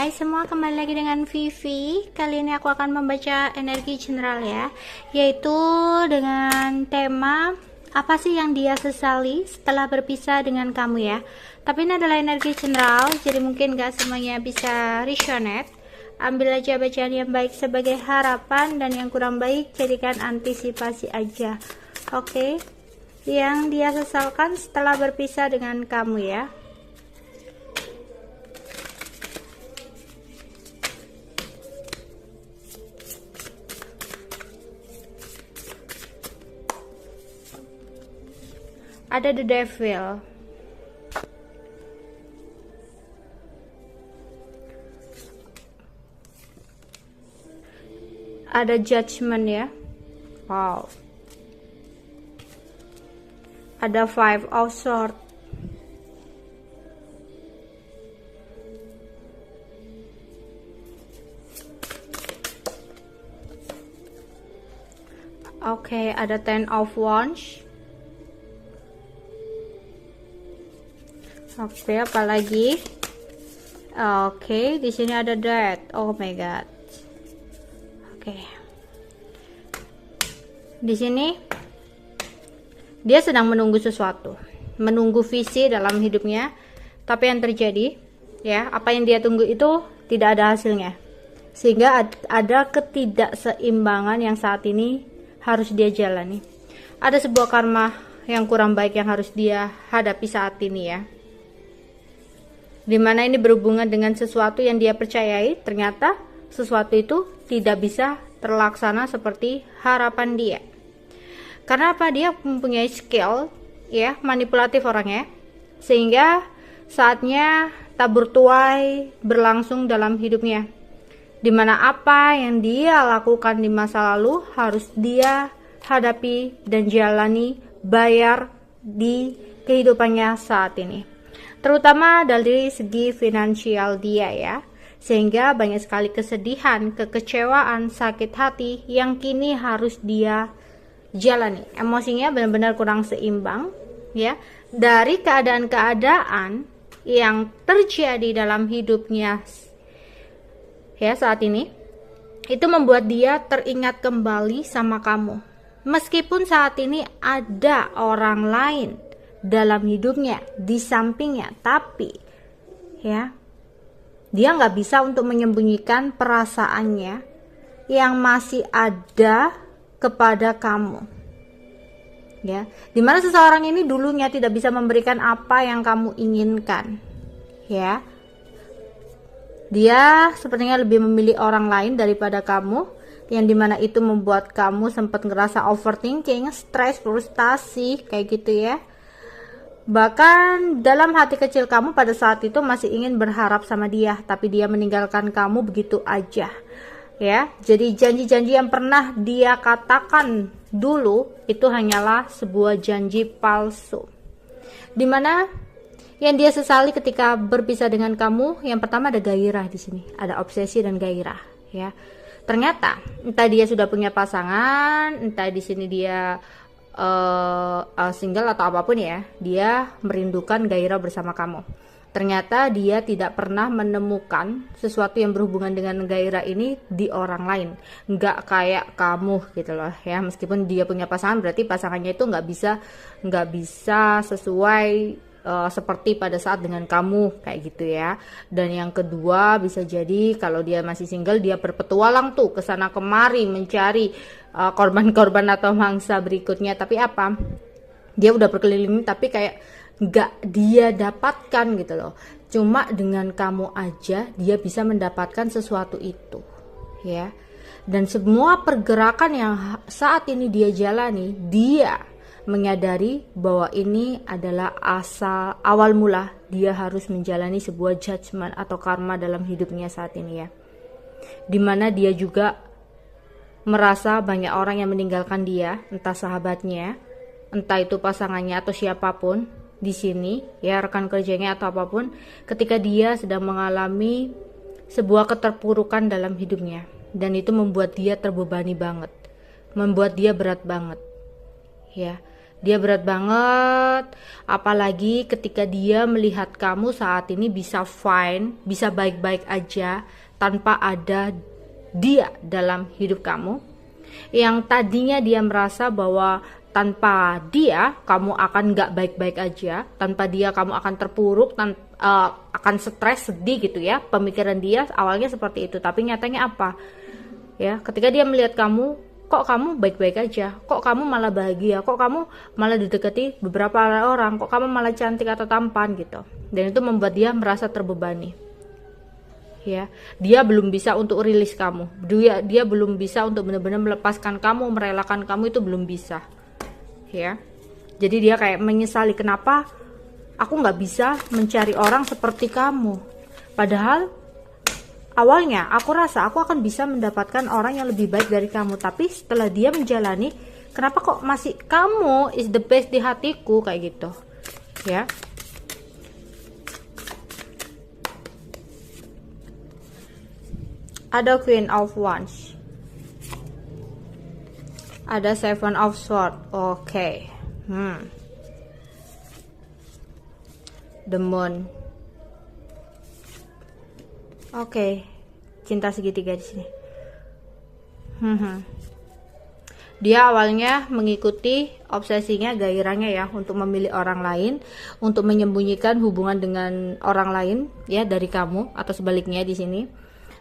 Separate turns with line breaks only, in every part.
Hai semua, kembali lagi dengan Vivi. Kali ini aku akan membaca energi general ya, yaitu dengan tema apa sih yang dia sesali setelah berpisah dengan kamu ya. Tapi ini adalah energi general, jadi mungkin gak semuanya bisa resonate. Ambil aja bacaan yang baik sebagai harapan, dan yang kurang baik jadikan antisipasi aja. Oke, yang dia sesalkan setelah berpisah dengan kamu ya. Ada the devil, ada judgment ya. Wow, ada five of swords, oke, ada ten of wands. Oke, apalagi? Oke, di sini ada death. Oh my god. Oke. Di sini dia sedang menunggu sesuatu, menunggu visi dalam hidupnya, tapi yang terjadi ya, apa yang dia tunggu itu tidak ada hasilnya. Sehingga ada ketidakseimbangan yang saat ini harus dia jalani. Ada sebuah karma yang kurang baik yang harus dia hadapi saat ini ya. Dimana ini berhubungan dengan sesuatu yang dia percayai, ternyata sesuatu itu tidak bisa terlaksana seperti harapan dia. Karena apa? Dia mempunyai skill ya, manipulatif orangnya, sehingga saatnya tabur tuai berlangsung dalam hidupnya, dimana apa yang dia lakukan di masa lalu harus dia hadapi dan jalani, bayar di kehidupannya saat ini, terutama dari segi finansial dia ya. Sehingga banyak sekali kesedihan, kekecewaan, sakit hati yang kini harus dia jalani. Emosinya benar-benar kurang seimbang ya, dari keadaan-keadaan yang terjadi dalam hidupnya ya saat ini. Itu membuat dia teringat kembali sama kamu, meskipun saat ini ada orang lain dalam hidupnya, di sampingnya, tapi ya, dia nggak bisa untuk menyembunyikan perasaannya yang masih ada kepada kamu ya. Dimana seseorang ini dulunya tidak bisa memberikan apa yang kamu inginkan ya. Dia sepertinya lebih memilih orang lain daripada kamu, yang dimana itu membuat kamu sempat ngerasa overthinking, stres, frustasi kayak gitu ya. Bahkan dalam hati kecil kamu pada saat itu masih ingin berharap sama dia, tapi dia meninggalkan kamu begitu aja ya. Jadi janji-janji yang pernah dia katakan dulu itu hanyalah sebuah janji palsu. Dimana yang dia sesali ketika berpisah dengan kamu, yang pertama ada gairah di sini, ada obsesi dan gairah ya. Ternyata entah dia sudah punya pasangan, entah di sini dia single atau apapun ya, dia merindukan gairah bersama kamu. Ternyata dia tidak pernah menemukan sesuatu yang berhubungan dengan gairah ini di orang lain, nggak kayak kamu gitu loh ya. Meskipun dia punya pasangan, berarti pasangannya itu nggak bisa sesuai seperti pada saat dengan kamu kayak gitu ya. Dan yang kedua, bisa jadi kalau dia masih single, dia berpetualang tuh kesana kemari mencari korban-korban atau mangsa berikutnya. Tapi apa, dia udah berkeliling tapi kayak nggak dia dapatkan gitu loh. Cuma dengan kamu aja dia bisa mendapatkan sesuatu itu ya. Dan semua pergerakan yang saat ini dia jalani, dia menyadari bahwa ini adalah awal mula dia harus menjalani sebuah judgment atau karma dalam hidupnya saat ini ya. Dimana dia juga merasa banyak orang yang meninggalkan dia, entah sahabatnya, entah itu pasangannya atau siapapun di sini ya, rekan kerjanya atau apapun, ketika dia sedang mengalami sebuah keterpurukan dalam hidupnya. Dan itu membuat dia terbebani banget, membuat dia berat banget ya. Dia berat banget, apalagi ketika dia melihat kamu saat ini bisa fine, bisa baik-baik aja tanpa ada dia dalam hidup kamu. Yang tadinya dia merasa bahwa tanpa dia kamu akan gak baik-baik aja, tanpa dia kamu akan terpuruk, akan stres, sedih gitu ya. Pemikiran dia awalnya seperti itu, tapi nyatanya apa? Ya, ketika dia melihat kamu, kok kamu baik-baik aja, kok kamu malah bahagia, kok kamu malah didekati beberapa orang, kok kamu malah cantik atau tampan gitu. Dan itu membuat dia merasa terbebani. Ya, dia belum bisa untuk rilis kamu, dia belum bisa untuk benar-benar melepaskan kamu, merelakan kamu, itu belum bisa. Ya, jadi dia kayak menyesali, kenapa aku nggak bisa mencari orang seperti kamu, padahal awalnya aku rasa aku akan bisa mendapatkan orang yang lebih baik dari kamu, tapi setelah dia menjalani, kenapa kok masih kamu is the best di hatiku, kayak gitu ya. Ada Queen of Wands, ada Seven of Swords. Oke. The Moon. Oke. Cinta segitiga di sini. Dia awalnya mengikuti obsesinya, gairahnya ya, untuk memilih orang lain, untuk menyembunyikan hubungan dengan orang lain ya dari kamu, atau sebaliknya di sini.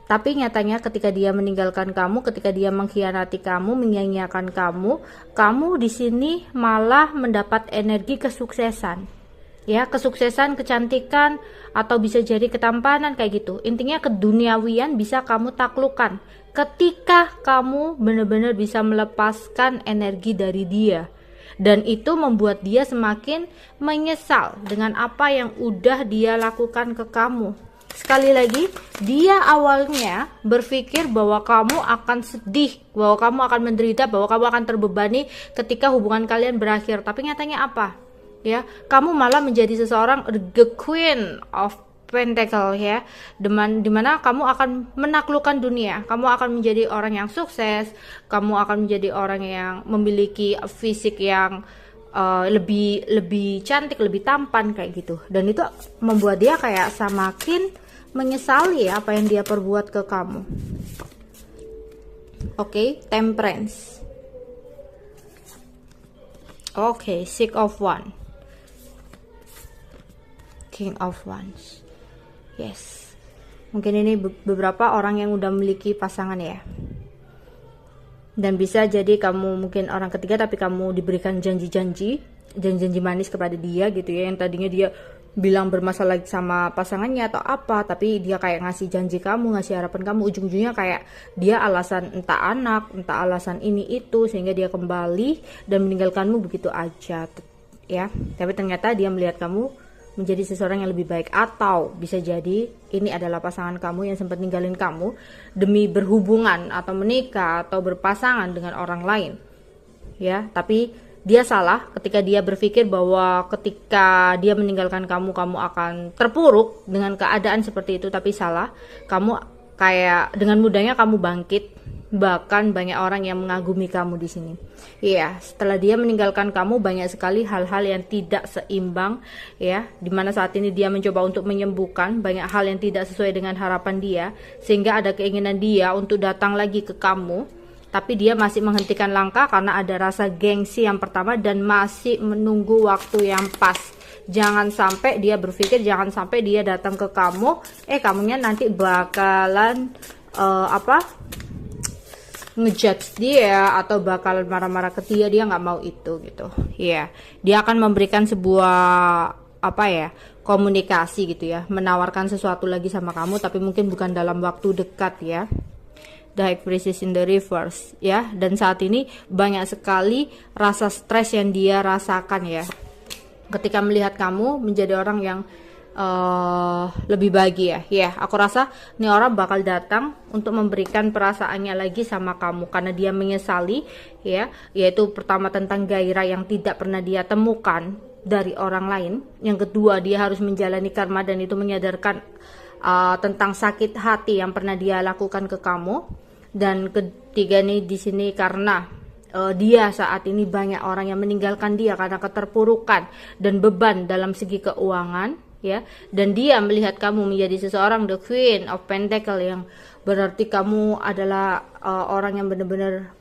Tapi nyatanya ketika dia meninggalkan kamu, ketika dia mengkhianati kamu, menyia-nyiakan kamu, kamu di sini malah mendapat energi kesuksesan. Ya, kesuksesan, kecantikan, atau bisa jadi ketampanan kayak gitu. Intinya keduniawian bisa kamu taklukkan ketika kamu benar-benar bisa melepaskan energi dari dia. Dan itu membuat dia semakin menyesal dengan apa yang udah dia lakukan ke kamu. Sekali lagi, dia awalnya berpikir bahwa kamu akan sedih, bahwa kamu akan menderita, bahwa kamu akan terbebani ketika hubungan kalian berakhir. Tapi nyatanya apa? Ya, kamu malah menjadi seseorang the Queen of Pentacle ya, dimana kamu akan menaklukkan dunia. Kamu akan menjadi orang yang sukses, kamu akan menjadi orang yang memiliki fisik yang lebih cantik, lebih tampan kayak gitu. Dan itu membuat dia kayak semakin menyesali ya apa yang dia perbuat ke kamu. Oke, Temperance. Oke, Six of Wands, King of Wands. Yes, mungkin ini beberapa orang yang udah memiliki pasangan ya. Dan bisa jadi kamu mungkin orang ketiga, tapi kamu diberikan janji manis kepada dia gitu ya, yang tadinya dia bilang bermasalah sama pasangannya atau apa, tapi dia kayak ngasih janji kamu, ngasih harapan kamu, ujung-ujungnya kayak dia alasan entah anak, entah alasan ini itu, sehingga dia kembali dan meninggalkanmu begitu aja ya. Tapi ternyata dia melihat kamu menjadi seseorang yang lebih baik, atau bisa jadi ini adalah pasangan kamu yang sempat ninggalin kamu demi berhubungan atau menikah atau berpasangan dengan orang lain ya. Tapi dia salah ketika dia berpikir bahwa ketika dia meninggalkan kamu, kamu akan terpuruk dengan keadaan seperti itu. Tapi salah, kamu kayak dengan mudahnya kamu bangkit, bahkan banyak orang yang mengagumi kamu di sini. Iya, setelah dia meninggalkan kamu banyak sekali hal-hal yang tidak seimbang ya, dimana saat ini dia mencoba untuk menyembuhkan banyak hal yang tidak sesuai dengan harapan dia, sehingga ada keinginan dia untuk datang lagi ke kamu. Tapi dia masih menghentikan langkah karena ada rasa gengsi yang pertama, dan masih menunggu waktu yang pas. Jangan sampai dia berpikir, jangan sampai dia datang ke kamu, kamunya nanti bakalan ngejudge dia atau bakalan marah-marah ke dia nggak mau itu gitu ya. Dia akan memberikan sebuah komunikasi gitu ya, menawarkan sesuatu lagi sama kamu, tapi mungkin bukan dalam waktu dekat ya. The High Priestess in the reverse ya. Dan saat ini banyak sekali rasa stres yang dia rasakan ya, ketika melihat kamu menjadi orang yang lebih bahagia ya. Aku rasa nih orang bakal datang untuk memberikan perasaannya lagi sama kamu, karena dia menyesali ya, yaitu pertama tentang gairah yang tidak pernah dia temukan dari orang lain. Yang kedua, dia harus menjalani karma, dan itu menyadarkan tentang sakit hati yang pernah dia lakukan ke kamu. Dan ketiga nih di sini karena dia saat ini banyak orang yang meninggalkan dia karena keterpurukan dan beban dalam segi keuangan, ya, dan dia melihat kamu menjadi seseorang the Queen of Pentacle, yang berarti kamu adalah orang yang benar-benar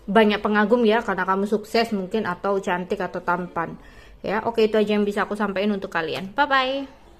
banyak pengagum ya, karena kamu sukses mungkin, atau cantik atau tampan, ya. Oke, itu aja yang bisa aku sampaikan untuk kalian. Bye bye.